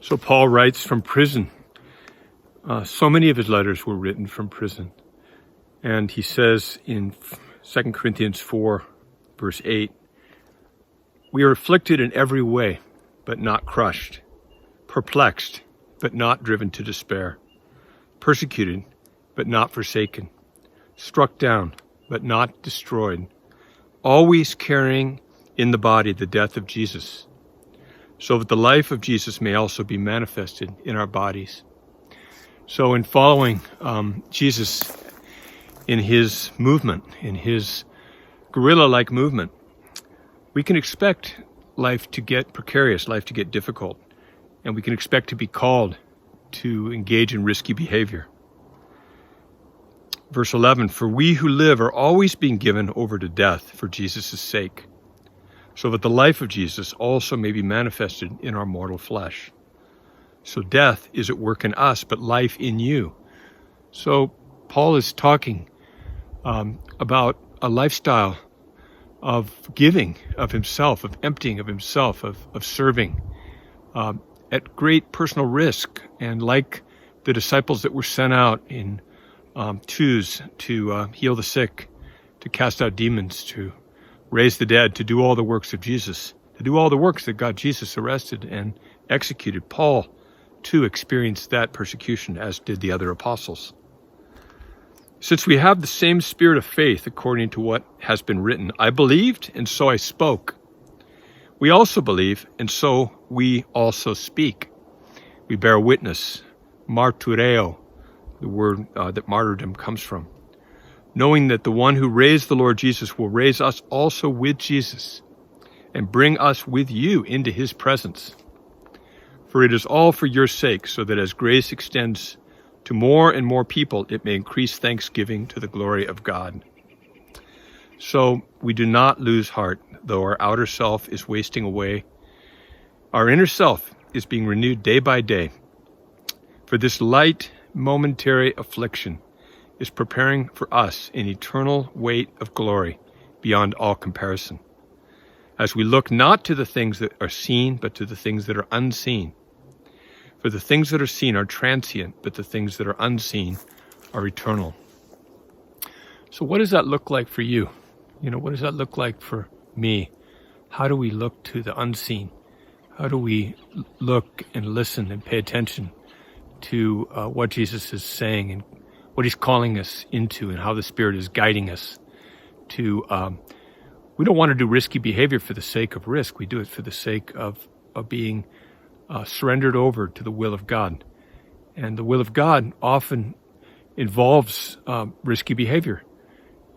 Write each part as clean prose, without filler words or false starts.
So Paul writes from prison. So many of his letters were written from prison. And he says in 2 Corinthians 4, verse 8, "We are afflicted in every way, but not crushed, perplexed, but not driven to despair, persecuted, but not forsaken, struck down, but not destroyed, always carrying in the body the death of Jesus, so that the life of Jesus may also be manifested in our bodies." So in following Jesus in his movement, in his guerrilla-like movement, we can expect life to get precarious, life to get difficult, and we can expect to be called to engage in risky behavior. Verse 11, "For we who live are always being given over to death for Jesus' sake, so that the life of Jesus also may be manifested in our mortal flesh. So death is at work in us, but life in you." So Paul is talking about a lifestyle of giving of himself, of emptying of himself, of serving at great personal risk. And like the disciples that were sent out in twos to heal the sick, to cast out demons, to raise the dead, to do all the works of Jesus, to do all the works that got Jesus arrested and executed, Paul too experienced that persecution, as did the other apostles. Since we have the same spirit of faith, according to what has been written, "I believed, and so I spoke. We also believe, and so we also speak. We bear witness," martyreo, the word that martyrdom comes from, "knowing that the one who raised the Lord Jesus will raise us also with Jesus and bring us with you into his presence. For it is all for your sake, so that as grace extends to more and more people, it may increase thanksgiving to the glory of God." So we do not lose heart, though our outer self is wasting away. Our inner self is being renewed day by day. For this light, momentary affliction is preparing for us an eternal weight of glory beyond all comparison, as we look not to the things that are seen, but to the things that are unseen. For the things that are seen are transient, but the things that are unseen are eternal. So what does that look like for you? What does that look like for me? How do we look to the unseen? How do we look and listen and pay attention to what Jesus is saying and what he's calling us into, and how the Spirit is guiding us to, we don't want to do risky behavior for the sake of risk. We do it for the sake of being surrendered over to the will of God. And the will of God often involves risky behavior.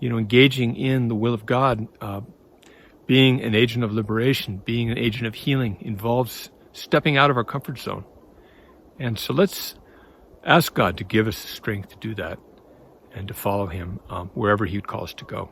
Engaging in the will of God, being an agent of liberation, being an agent of healing, involves stepping out of our comfort zone. And so let's ask God to give us the strength to do that and to follow him wherever he would call us to go.